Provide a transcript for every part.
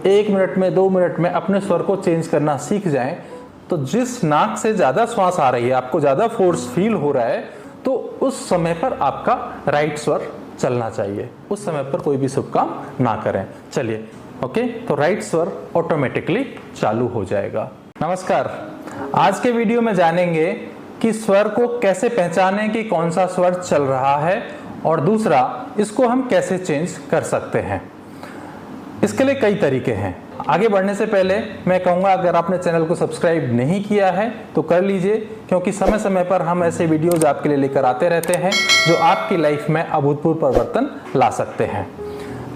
1 minute में 2 minute में अपने स्वर को चेंज करना सीख जाएं, तो जिस नाक से ज़्यादा श्वास आ रही है, आपको ज़्यादा फोर्स फील हो रहा है, तो उस समय पर आपका राइट स्वर चलना चाहिए। उस समय पर कोई भी शुभ काम ना करें। चलिए, ओके, तो राइट स्वर ऑटोमेटिकली चालू हो जाएगा। नमस्कार, आज के वीडियो में जानेंगे कि स्वर को कैसे पहचानें कि कौन सा स्वर चल रहा है, और दूसरा इसको हम कैसे चेंज कर सकते हैं। इसके लिए कई तरीके हैं। आगे बढ़ने से पहले मैं कहूँगा, अगर आपने चैनल को सब्सक्राइब नहीं किया है तो कर लीजिए, क्योंकि समय समय पर हम ऐसे वीडियोज आपके लिए लेकर आते रहते हैं जो आपकी लाइफ में अभूतपूर्व परिवर्तन ला सकते हैं।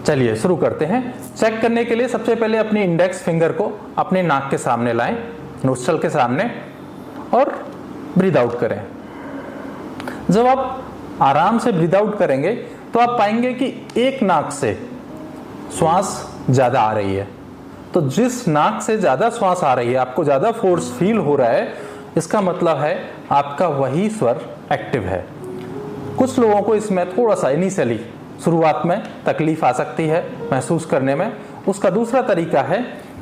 चलिए शुरू करते हैं। चेक करने के लिए सबसे पहले अपनी इंडेक्स फिंगर को अपने नाक के सामने लाएं, नोस्ट्रल के सामने, और ब्रीद आउट करें। जब आप आराम से ब्रीद आउट करेंगे तो आप पाएंगे कि एक नाक से श्वास ज़्यादा आ रही है। तो जिस नाक से ज़्यादा श्वास आ रही है, आपको ज़्यादा फोर्स फील हो रहा है, इसका मतलब है आपका वही स्वर एक्टिव है। कुछ लोगों को इसमें थोड़ा सा इनिशियली शुरुआत में तकलीफ आ सकती है महसूस करने में। उसका दूसरा तरीका है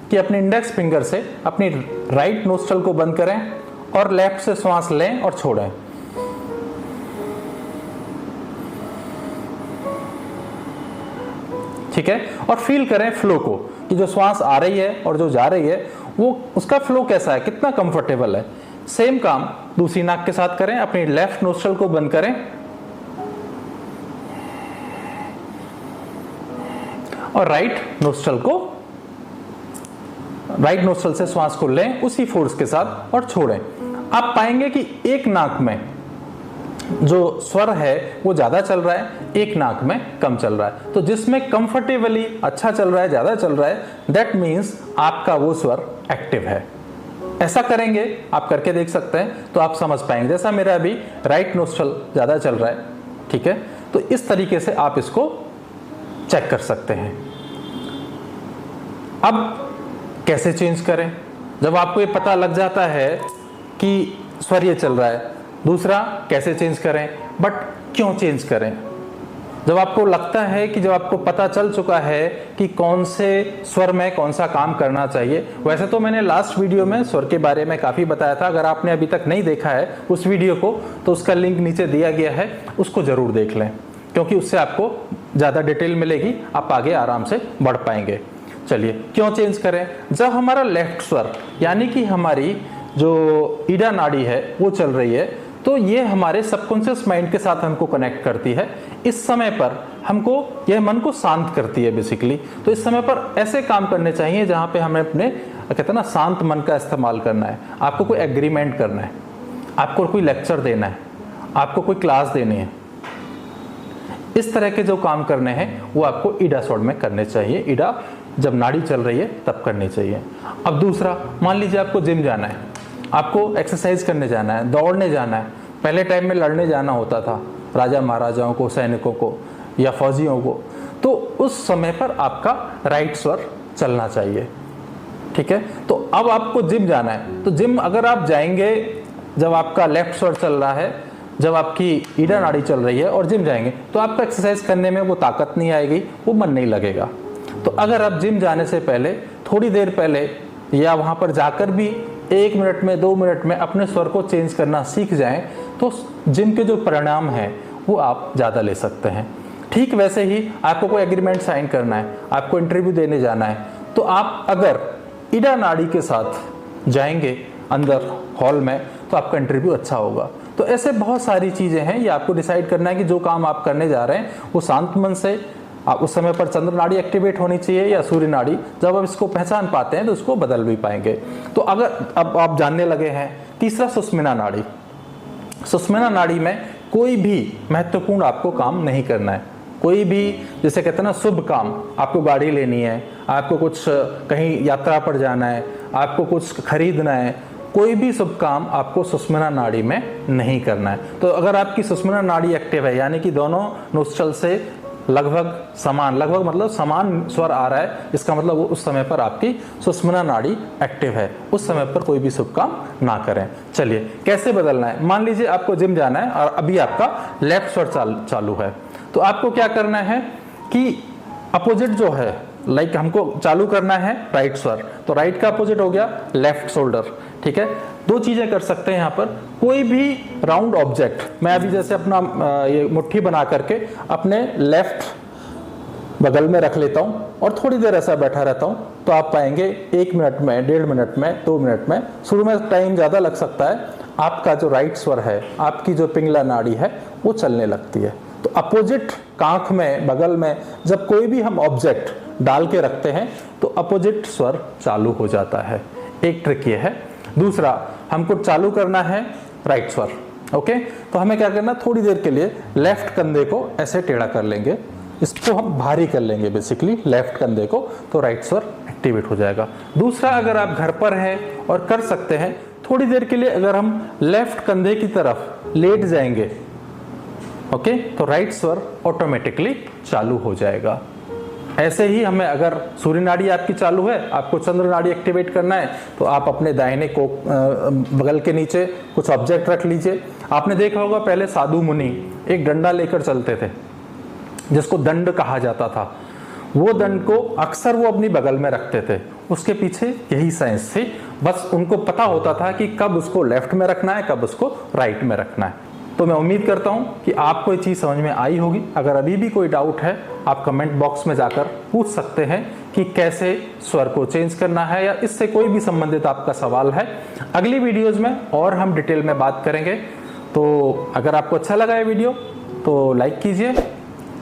कि अपने इंडेक्स फिंगर से अपनी राइट नोस्ट्रल को बंद करें और लेफ्ट से श्वास लें और छोड़ें। ठीक है, और फील करें फ्लो को, कि जो श्वास आ रही है और जो जा रही है वो उसका फ्लो कैसा है, कितना कंफर्टेबल है। सेम काम दूसरी नाक के साथ करें। अपनी लेफ्ट नोस्ट्रल को बंद करें और राइट नोस्ट्रल से श्वास को लें उसी फोर्स के साथ और छोड़ें। आप पाएंगे कि एक नाक में जो स्वर है वो ज्यादा चल रहा है, एक नाक में कम चल रहा है। तो जिसमें कंफर्टेबली अच्छा चल रहा है, ज्यादा चल रहा है, दैट मीन्स आपका वो स्वर एक्टिव है। ऐसा करेंगे, आप करके देख सकते हैं तो आप समझ पाएंगे। जैसा मेरा अभी राइट नोस्ट्रल ज्यादा चल रहा है, ठीक है, तो इस तरीके से आप इसको चेक कर सकते हैं। अब कैसे चेंज करें? जब आपको ये पता लग जाता है कि स्वर ये चल रहा है, दूसरा कैसे चेंज करें, बट क्यों चेंज करें? जब आपको लगता है कि जब आपको पता चल चुका है कि कौन से स्वर में कौन सा काम करना चाहिए। वैसे तो मैंने लास्ट वीडियो में स्वर के बारे में काफ़ी बताया था। अगर आपने अभी तक नहीं देखा है उस वीडियो को, तो उसका लिंक नीचे दिया गया है, उसको ज़रूर देख लें, क्योंकि उससे आपको ज़्यादा डिटेल मिलेगी, आप आगे आराम से बढ़ पाएंगे। चलिए, क्यों चेंज करें? जब हमारा लेफ्ट स्वर यानी कि हमारी जो ईडा नाड़ी है वो चल रही है, तो ये हमारे सबकॉन्शियस माइंड के साथ हमको कनेक्ट करती है। इस समय पर हमको यह मन को शांत करती है बेसिकली। तो इस समय पर ऐसे काम करने चाहिए जहाँ पे हमें अपने कहते हैं ना शांत मन का इस्तेमाल करना है। आपको कोई एग्रीमेंट करना है, आपको कोई लेक्चर देना है, आपको कोई क्लास देनी है, इस तरह के जो काम करने हैं वो आपको ईडा स्वर में करने चाहिए। ईडा जब नाड़ी चल रही है तब करनी चाहिए। अब दूसरा, मान लीजिए आपको जिम जाना है, आपको एक्सरसाइज करने जाना है, दौड़ने जाना है। पहले टाइम में लड़ने जाना होता था राजा महाराजाओं को, सैनिकों को या फौजियों को, तो उस समय पर आपका राइट स्वर चलना चाहिए। ठीक है, तो अब आपको जिम जाना है, तो जिम अगर आप जाएंगे जब आपका लेफ्ट स्वर चल रहा है, जब आपकी ईडा नाड़ी चल रही है और जिम जाएंगे, तो आपका एक्सरसाइज करने में वो ताकत नहीं आएगी, वो मन नहीं लगेगा। तो अगर आप जिम जाने से पहले थोड़ी देर पहले या वहाँ पर जाकर भी 1 मिनट में 2 मिनट में अपने स्वर को चेंज करना सीख जाएं, तो जिम के जो परिणाम हैं वो आप ज़्यादा ले सकते हैं। ठीक वैसे ही आपको कोई एग्रीमेंट साइन करना है, आपको इंटरव्यू देने जाना है, तो आप अगर ईडा नाड़ी के साथ जाएंगे अंदर हॉल में, तो आपका इंटरव्यू अच्छा होगा। तो ऐसे बहुत सारी चीज़ें हैं, ये आपको डिसाइड करना है कि जो काम आप करने जा रहे हैं वो शांत मन से, आप उस समय पर चंद्र नाड़ी एक्टिवेट होनी चाहिए या सूर्य नाड़ी। जब आप इसको पहचान पाते हैं तो उसको बदल भी पाएंगे। तो अगर अब आप जानने लगे हैं, तीसरा सुषुम्ना नाड़ी। सुषुम्ना नाड़ी में कोई भी महत्वपूर्ण आपको काम नहीं करना है। कोई भी, जैसे कहते हैं ना, शुभ काम, आपको गाड़ी लेनी है, आपको कुछ कहीं यात्रा पर जाना है, आपको कुछ खरीदना है, कोई भी शुभ काम आपको सुषुम्ना नाड़ी में नहीं करना है। तो अगर आपकी सुषुम्ना नाड़ी एक्टिव है, यानी कि दोनों नोस्ट्रल से लगभग मतलब समान स्वर आ रहा है, इसका मतलब वो उस समय पर आपकी सुषुम्ना नाड़ी एक्टिव है। उस समय पर कोई भी शुभ काम ना करें। चलिए, कैसे बदलना है? मान लीजिए आपको जिम जाना है और अभी आपका लेफ्ट स्वर चालू है, तो आपको क्या करना है कि अपोजिट जो है लाइक हमको चालू करना है राइट स्वर, तो राइट का अपोजिट हो गया लेफ्ट शोल्डर। ठीक है, दो चीजें कर सकते हैं यहाँ पर। कोई भी राउंड ऑब्जेक्ट, मैं अभी जैसे अपना ये मुट्ठी बना करके अपने लेफ्ट बगल में रख लेता हूं और थोड़ी देर ऐसा बैठा रहता हूं, तो आप पाएंगे 1 मिनट में, 1.5 मिनट में, 2 मिनट में, शुरू में टाइम ज्यादा लग सकता है, आपका जो राइट स्वर है, आपकी जो पिंगला नाड़ी है वो चलने लगती है। तो अपोजिट कांख में, बगल में जब कोई भी हम ऑब्जेक्ट डाल के रखते हैं तो अपोजिट स्वर चालू हो जाता है। एक ट्रिक ये है। दूसरा, हमको चालू करना है राइट स्वर। ओके, तो हमें क्या करना, थोड़ी देर के लिए लेफ्ट कंधे को ऐसे टेढ़ा कर लेंगे, इसको हम भारी कर लेंगे बेसिकली लेफ्ट कंधे को, तो राइट स्वर एक्टिवेट हो जाएगा। दूसरा, अगर आप घर पर हैं और कर सकते हैं, थोड़ी देर के लिए अगर हम लेफ्ट कंधे की तरफ लेट जाएंगे, ओके, तो राइट स्वर ऑटोमेटिकली चालू हो जाएगा। ऐसे ही हमें, अगर सूर्य नाड़ी आपकी चालू है, आपको चंद्र नाड़ी एक्टिवेट करना है, तो आप अपने दाहिने को बगल के नीचे कुछ ऑब्जेक्ट रख लीजिए। आपने देखा होगा पहले साधु मुनि एक डंडा लेकर चलते थे जिसको दंड कहा जाता था। वो दंड को अक्सर वो अपनी बगल में रखते थे, उसके पीछे यही साइंस थी। बस उनको पता होता था कि कब उसको लेफ्ट में रखना है, कब उसको राइट में रखना है। तो मैं उम्मीद करता हूं कि आपको ये चीज समझ में आई होगी। अगर अभी भी कोई डाउट है, आप कमेंट बॉक्स में जाकर पूछ सकते हैं कि कैसे स्वर को चेंज करना है, या इससे कोई भी संबंधित आपका सवाल है। अगली वीडियोज में और हम डिटेल में बात करेंगे। तो अगर आपको अच्छा लगा ये वीडियो तो लाइक कीजिए,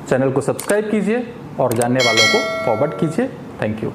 चैनल को सब्सक्राइब कीजिए और जानने वालों को फॉरवर्ड कीजिए। Thank you.